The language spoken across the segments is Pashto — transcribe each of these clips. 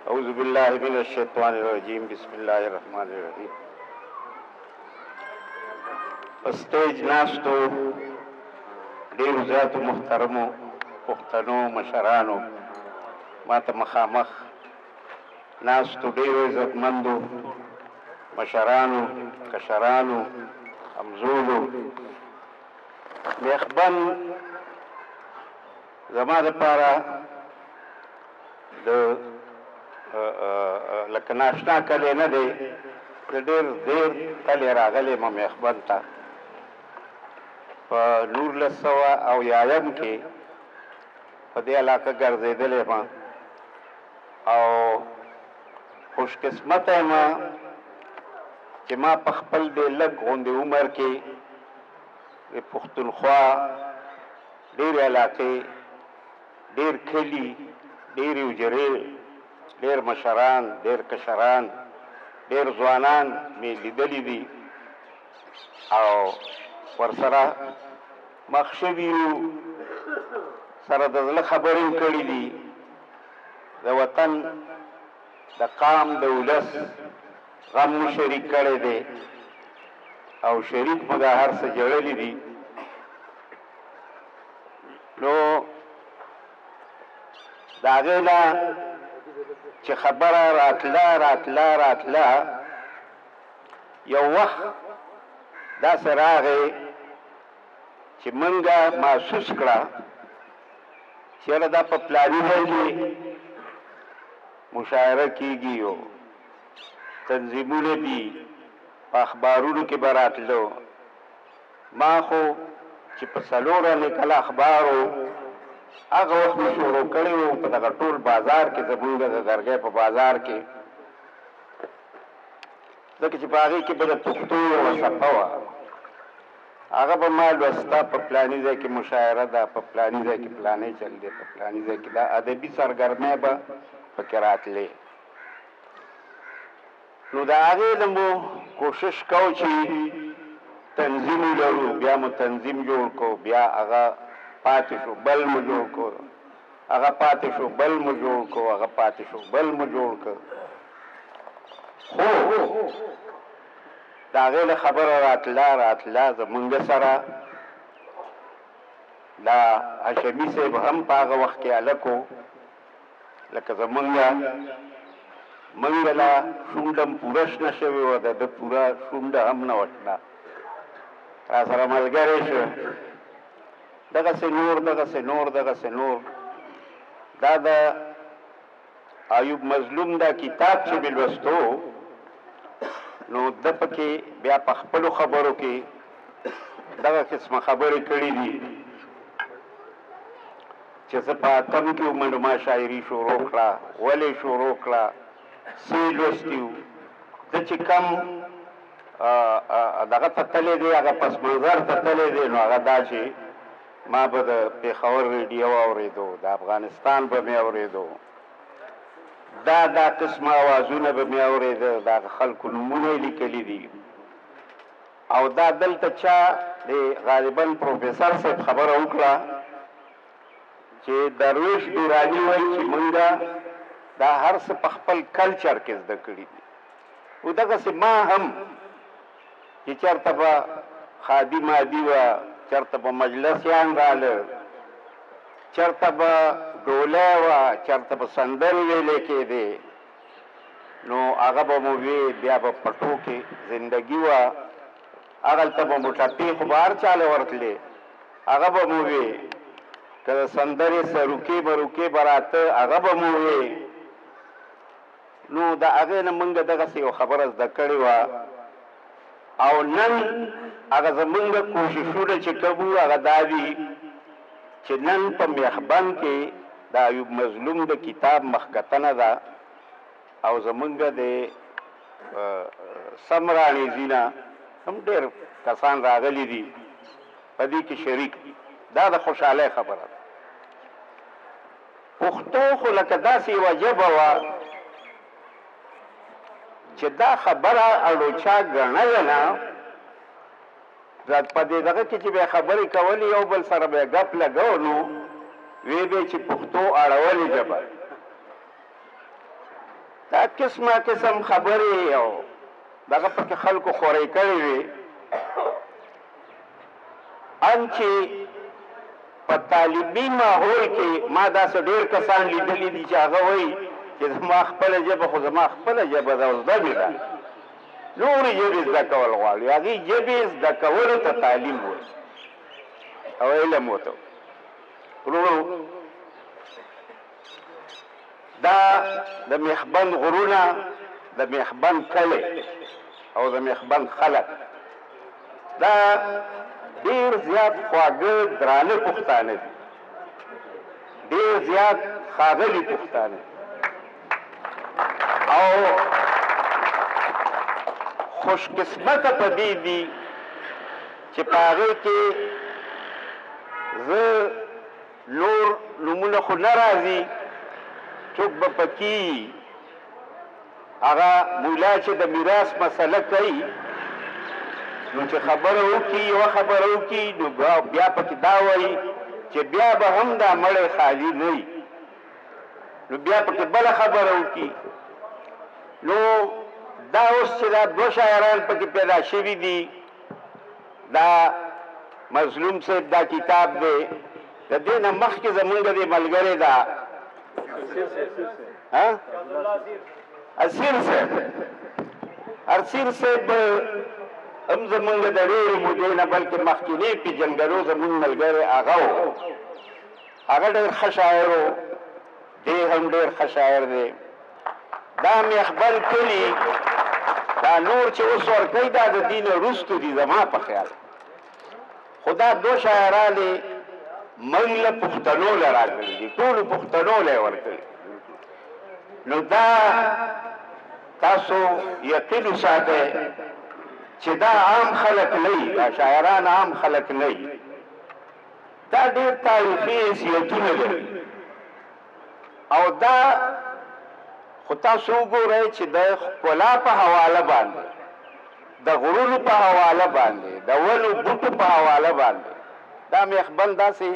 اعوذ باللہ من الشیطان الرجیم بسم اللہ الرحمن الرحیم. اسٹیج ناستو ډیرو زیاتو محترمو پښتنو مشرانو، ماته مخامخ ناستو ډیرو عزتمندو مشرانو، کشرانو، همزولو، میخبن زما دپاره د لکه ناشنا کلی نه دی، د ډېر دیر کلی راغلی یم میخبن ته. په 1900 کې په دې علاقه ګرځېدلی یم او خوشقسمته یم چې ما په خپل دې لږ غوندې عمر کې د پښتونخوا ډېرې علاقې، ډېر کلي، ډېرې حجرې، ډېر مشران، ډېر کشران، ډېر ځوانان مې لیدلي دي او ورسره مخ شوي یو، سره د زړه خبرې کړي دي. د وطن د قام د ولس غم مو شریک کړی دی او شریک مو دا هر څه جړلي دي. نو د هغې نه چې خبره راتله یو وخت داسې راغی چې موږ محسوس کړه چې یاره دا په پلاني ځای کې مشاعره کېږي او تنظیمونه دي، په اخبارونو کې به راتلو. ما خو چې په 4 کله اخبار و هغه وخت مې شروع کړی و په دغه ټول بازار کې، زمونږ د درګۍ په بازار کې، ځکه چې په هغې کې به د پښتو یوه صفحه وه، هغه به ما لوسته په فلاني ځای کې مشاعره ده، په فلاني ځای کې فلانی چل دی، په فلاني ځای کې دا ادبي سرګرمۍ به پکې راتلې. نو د هغې نه مو کوشش کوو چې تنظیم ولرو، بیا مو تنظیم جوړ کړو، بیا هغه پاتې شو، بل مو جوړ کړو، هغه پاتې شو، بل مو جوړ کړو، هغه پاتې شو، بل مو جوړ کړو. خو د هغې نه خبره راتله زمونږ سره دا هاشمي صاحب هم په هغه وخت کې هلک و، لکه زمونږ لا شونډه هم پوره شنه شوې وه، د ده پوره شونډه هم نه وه شنه، را سره ملګری شو. دغسې نور دا د ایوب مظلوم دا کتاب چې مې لوستو، نو ده پکې بیا په خپلو خبرو کې دغه قسمه خبرې کړي دي چې زه په 8 کې وم نو ما شاعري شروع کړه. ولې شروع کړه؟ څه لوستي وو؟ ده چې کم دغه ته تللی دی، هغه پس منظر ته تللی دی، نو هغه دا چې ما به د پېښور ریډیو اورېدو، د افغانستان به مې اورېدو، دا قسمه اوازونه به مې اورېده، د هغه خلکو نومونه یې لیکلي دي. او دا دلته چا د غالبا پروفیسر صاحب خبره وکړه چې درویش دراني وایي چې موږ دا هر څه په خپل کلچر کې زده کړي دي. او دغسې ما هم چې چېرته به خادي مادي وه، چېرته به مجلسیان راله، چېرته به ډولۍ وه، چېرته به سندرې ویلې کېدې، نو هغه به مو وی، بیا به په ټوکې زندګي وه، هغلته به مو ټپې خو به هر چاله ورتلې، هغه به مو وی، که د سندرې سروکې مروکې به راته هغه به مو وی. نو د هغې نه موږ دغسې یو خبره زده کړې وه. او نن هغه زمونږ کوششونه چې کوم وو هغه دا دي چې نن په میخبن کې د ایوب مظلوم د کتاب مخکتنه ده او زمونږ د سمرانیزي نه هم ډېر کسان راغلي دي په دې کې شریک دي. دا د خوشحالۍ خبره ده. پښتو خو لکه داسې یوه ژبه وه چې دا خبره اړوچا ګڼله نه، په دې دغه کې چې به یې خبرې کولې یو بل سره به یې ګپ لګو، نو وی به چې پښتو اړولې ژبه دا قسمه قسم خبرې او دغه پکې خلکو خورۍ کړې وې ان چې په تعلیمي ماحول کې ما داسې ډېر کسان لیدلي دي چې هغه وایي چې زما خپله ژبه خو زما خپله ژبه ده او زده مې ده نورې ژبې زده کول غواړي هغې ژبې زده کولو ته تعلیم وایي او علم ورته ورونو دا د میخبند غرونه د میخبند کلی او د میخبند خلک دا ډېر زیات خواږه درانه پښتانه دي ډېر زیات ښاغلي پښتانه او خوشقسمته په دې دي چې په هغې کې زه نور نومونه خو نه راځي څوک به پکې هغه مولا چې د میراث مسله کوي نو چې خبره وکړي یوه خبره وکړي نو بیا پکې دا وایي چې بیا به هم دا مړی خالي نه وي نو بیا پکې بله خبره وکړي نو دا اوس چې دا دوه شاعران پکې پیدا شوي دي دا مظلوم صاحب دا کتاب دی د دې نه مخکې زمونږ د ملګری دا اسیر صاحب هم زمونږ د ډېرې مودې نه بلکې مخکینی پېژندګلو زمونږ ملګری هغه و هغه ډېر ښه شاعر و دی هم ډېر ښه شاعر دی دا میخبند کلي دا نور چې اوس ورکوي دا د دې نه وروستو دي زما په خیال خو دا دوه شاعران یې موږ له پښتنو له راکړي دي ټولو پښتنو له یې ورکړي نو دا تاسو یقین وساتئ چې دا عام خلک نه وي دا شاعران عام خلک نه وي دا ډېر تاریخي حیثیتونه لري او دا خو تاسو وګورئ چې د ښکلا په حواله باندې د غرونو په حواله باندې د ونو بوټو په حواله باندې دا میخبند داسې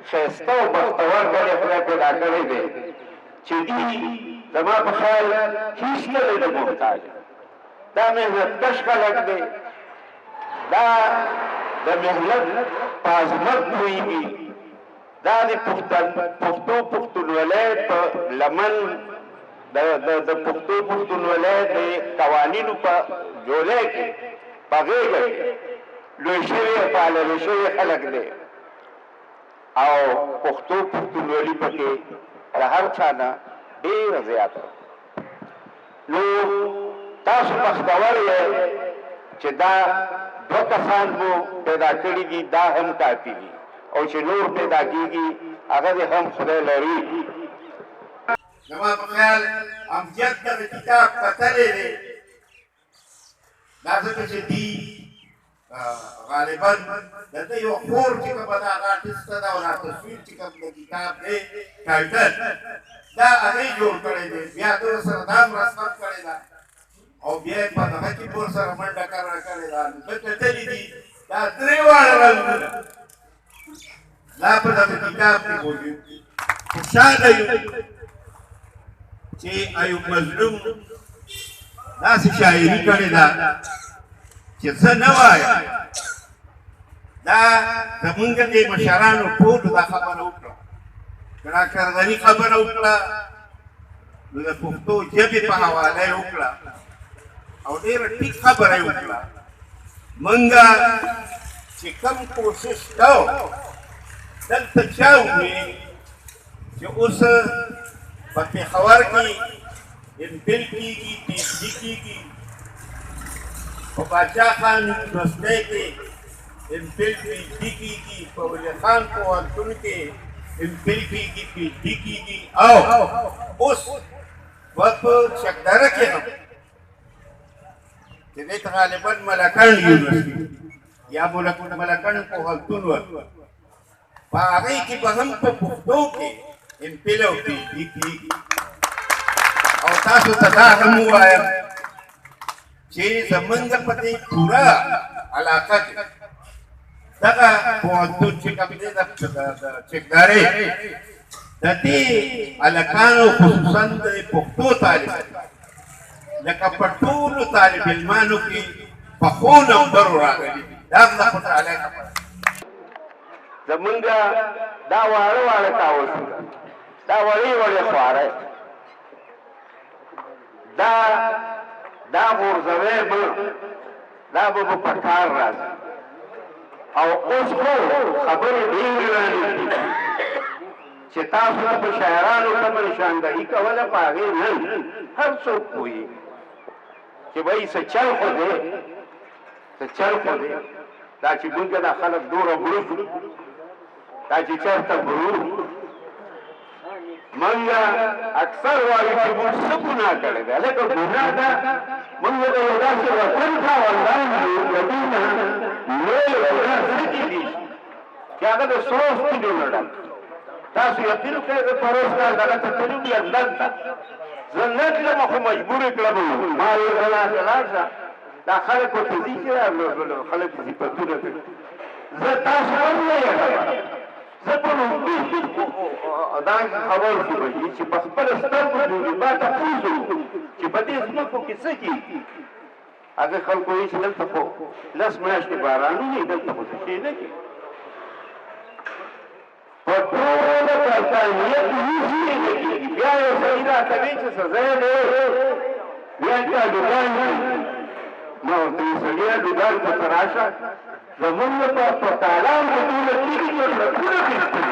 ښایسته او بختور کلی خدای پیدا کړی دی چې دي زما په خیال هېڅ نه دی د محتاج دا محنتکش خلک دی دا د محنت په عظمت پوهېږي دا د پښتو پښتونولۍ په لمن د پښتو پښتونولۍ د قوانینو په جولۍ کې په غېږه کې لوی شوي او پالل شوي خلک دی او پښتو پښتونولي پکې د هر چا نه ډېره زیاته نو تاسو بختور یې چې دا دوه کسان مو پیدا کړي دي دا هم کافي دي او چې نور پیدا کېږي هغه دې هم خدای لري زما په خیال امجد دغه کتاب کتلی دی دا ځکه چې دي غالبا د ده یو خور چې کومه ده هغه آرټسټه ده او دا تصویر چې کوم د کتاب دی ټایټل دا هغې جوړ کړی دی بیا ده ورسره دا مرسته کړې ده او بیا یې په دغه کې پور سره منډه کړې ده نو ده کتلي دي دا درې واړه رنګونه دا په دغه کتاب کې موجود دي خوشحاله یو چې ایوب مظلوم داسې شاعري کړې ده چې زه نه وایم دا زمونږ دې مشرانو ټولو دا خبره وکړه که ډاکټر غني خبره وکړه نو د پښتو ژبې په حواله یې وکړه او ډېره ټیک خبره یې وکړه موږ چې کم کوشش کوو دلته چا وکړي چې اوس په پېښور کې امفل کېږي پي ایچ ډي کېږي په باچا خان یونیورسټۍ کې امفل پي ایچ ډي کېږي په ولي خان پوهنتون کې امفل کېږي پي ایچ ډي کېږي او اوس په شکدره کې هم چې دې ته غالبا ملکڼ یونیورسټي یا ملکڼ پوهنتون و په هغې کې به هم په پښتو کې امفل او پي ایچ ډي کېږي او تاسو ته دا هم ووایم چې زمونږ په دې پوره علاقه کې دغه پوهنتون چې کوم دی د چکدارې د دې هلکانو خصوصا د پښتو طالب لکه په ټولو طالب علمانو کې پخو نمبرو راغلي دي دا الله تعالی خبره زمونږ دا واړه واړه کاوسونه دا وړې وړې خوارۍ دا غورځوی به دا به په کار راځي او اوس خو خبرې ډېرې رانږدې دي چې تاسو ته په شاعرانو ته به نشاندهي کوله په هغې نه هر څوک پوهېږي چې بهی څه چل خو دی څه چل خو دی دا چې موږ دا خلک دوره بروز دا چې چېرته برو موږ اکثر وایو چې موږ څه ګناه کړې ده لکه ګناه ده موږ د یو داسې وطن خاوندان یو د دې نه لوی ګناه څه کېدی شي چې هغه د سرو سپینو نه ډک تاسو یقین وکړئ زه پروس کال دغه ته تللی وم لندن ته زه نه تلم خو مجبور یې کړم ما ویل ته لاړ شه دا خلک ورته ځي چې خلک صفتونه کوي زه تاسو هم نه یم زه په لومړي دا خبر شو چې په خپله سترګو ګوري ما تپوس وکړو چې په دې ځمکو کې څه کېږي هغه خلکو وایي چې دلته خو لس میاشتې باران وي دلته خو څه شی نه کېږي په ټوله برطانیه کې هېڅ شی نه کېږي بیا یو سړي راته وایي چې څه ځای دی بیا چا ډوډۍ ما ورته ویل سړیه ډوډۍ ته راشه زمونږ په تالان کې ټوله تېږې جوړه ټوله بېلتون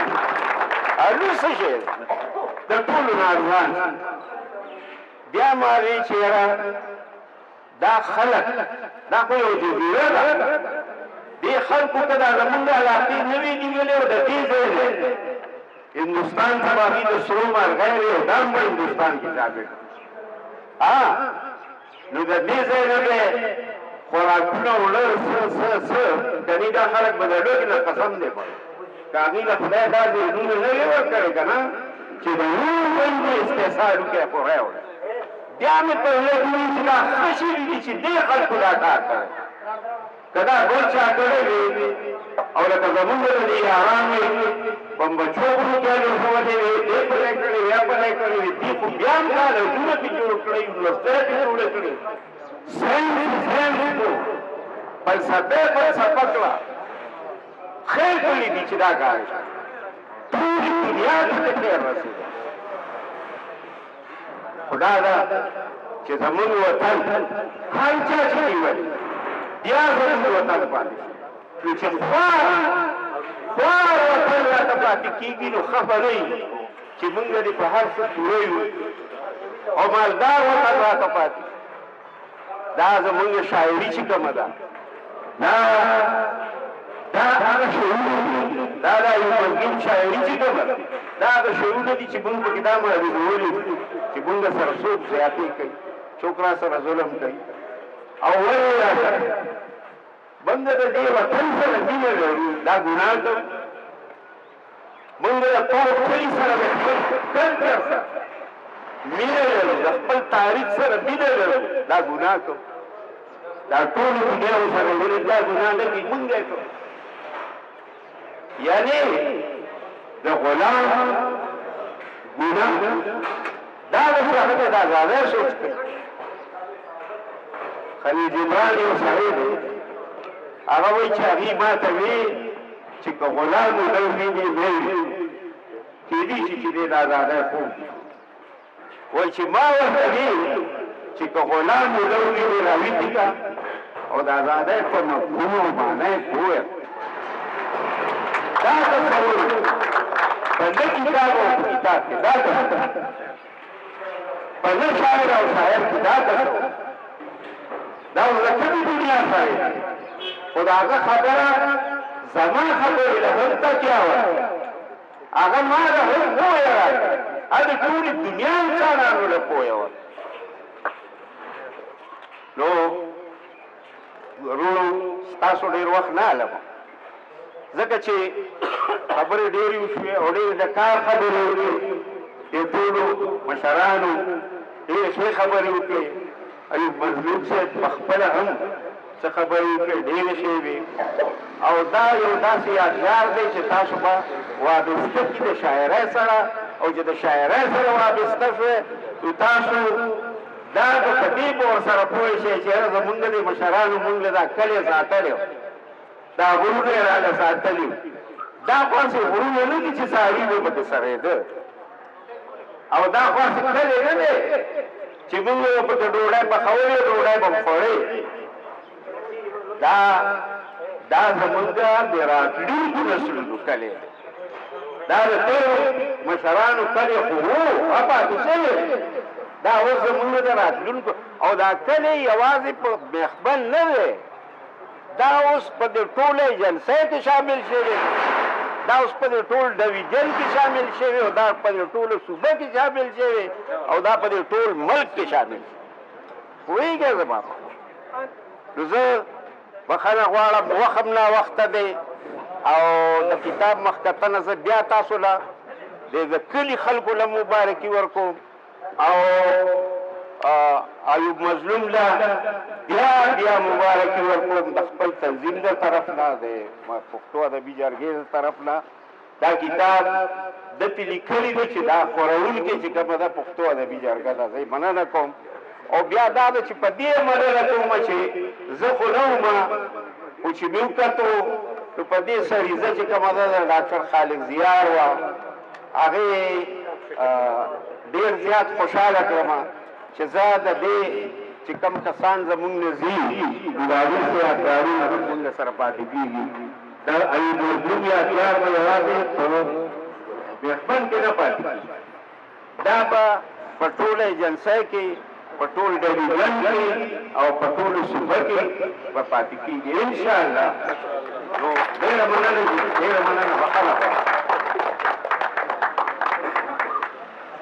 هلو څه شی دی د ټولو نه ارزان بیا ما ویل چې یاره دا خلک دا خو یو جزیره ده دې خلکو ته دا زمونږ علاقې نه وي نیولې او د دې ځای دی هندوستان ته به هغوی د سرو مرغۍ دی او دا هم به هندوستان کې ثابت نو د دې ځای نه به خوراکونه وړه څه کني دا خلک به د لوږې نه قسم دی که هغوی له خدای دا ذهنونه نه وي ورکړی که نه چې د نور بندې استحصال وکړي پوره وړه بیا مې په زړه کې وي چې دا ښه شوي دي چې دې خلکو دا کار کړی که دا بل چا کړی وي او لکه زمونږ د دې یاران وي بمبچو غرو کې لوښولې وي دې پلی کړی یا پلی کړی وي دې خو بیا هم کالجونه پې جوړ کړی یونیورسټۍ پې جوړه کړې ساینس کو فلسفه کړه خیر کړي دي چې دا کار ټولې دنیا ته خیر رسېږي خدا دا چې زمونږ وطن هر چا چې نیولي بیا زمونږ وطن پاتې شي نو چې خوار وطن راته پاتې کېږي نو خفه نه وي چې مونږ دې په هر څه پوره یو او مالدار وطن راته پاتې دا زمونږ شاعري چې کومه ده دا هغه شعور دا یو ملګین شاعري چې کومه ده دا هغه شعورونه دي چې مونږ پکې دا معلومولي چې مونږ سره څوک زیاتې کوي څوک را سره ظلم کوي او ولې را سره مونږ د دې وطن سره مینه لرو دا ګناه کوو مونږ د ټول کلي سره د خپل کلچر سره مینه لرو د خپل تاریخ سره مینه لرو دا ګناه کوو دا ټولو دنیا ورسره ولې دا ګناه نه کوي مونږ یې کوو یعنې د غلام ګناه دا ورسره هغه د ازادۍ سوچ کوي خلیل جبران یو سړی دی هغه وایي چې هغې ما ته وی چې که غلام ودوي دې نه وي کېدی شي چې دې د ازادۍ خوب وایي چې ما ورته وی چې که غلام ودوي دې راویښ کړه او د ازادۍ په مفهوم او معنی پوه دا تصور په نه کتاب او کتاب کې دا تصور په نه شاعر او شاعر کې دا تصور دا ورکړې دنیا سره خو د هغه خبره زما خبرې له هم تکیه وه هغه ما له هم پوهه راکړه هغه د ټولې دنیا انسانانو له پوهه وه نو ورونو ستاسو ډېر وخت نه علم ځکه چې خبرې ډېرې وشوې او ډېرې د کار خبرې وکړې دې ټولو مشرانو ډېرې ښې خبرې وکړې ایوب مظلوم صاحب پخپله هم څه خبرې وکړې ډېرې ښې وې او دا یو داسې یادګار دی چې تاسو به وابسته کړي د شاعرۍ سره او چې د شاعرۍ سره وابسته شوې نو تاسو دا په دې به ورسره پوه شي چې یاره زمونږ د مشرانو مونږ له دا کلي ساتلی دا غرونه یې راله ساتلي دا خو هسې غرونه نه دي چې څاروي به پکې سړېده او دا خو هسې کلي نه دی چې مونږ به پکې ډوډۍ پخولې ډوډۍ به م خوړې دا زمونږ د راتلونکو نسلونو کلي دی دا د تېرو مشرانو کلي خو وو پاتې شوی دا اوس زمونږ د راتلونکو او دا کلي یوازې په میخبن نه دی دا اوس په دې ټوله جلسې کې شامل شوی دا اوس په دې ټول ډویژن کې شامل شوی او دا په دې ټوله صوبه کې شامل شوی او دا په دې ټول ملک کې شامل شوی پوهېږې زما نو زه بخښنه غواړم وخت هم ناوخته دی او د کتاب مخکتنه زه بیا تاسو له د کلي خلکو له مبارکي ورکوم او ایوب مظلوم له بیا مبارکي ورکوم د خپل تنظیم د طرف نه د پښتو ادبي جرګې د طرف نه دا کتاب د پې لیکلي دی چې دا خورونکې چې کومه ده پښتو ادبي جرګه ده زه یې مننه کوم او بیا دا ده چې په دې مننه کومه چې زه خو نه ومه خو چې مې وکتو نو په دې سریزه چې کومه ده د ډاکټر خالق زیار وه هغې ډېر زیات خوشحاله کړمه چې زه د دې چې کوم کسان زمونږ نه ځي نو د هغوی څه یادګارونه زمونږ سره پاتې کېږي د ایوب مظلوم یادګار به یوازې په میخبن کې نه پاتې کېږي دا به په ټوله ایجنسۍ کې په ټول ډویژن کې او په ټولو صوبه کې به پاتې کېږي انشاءالله نو ډېره مننه بخښنه غواړم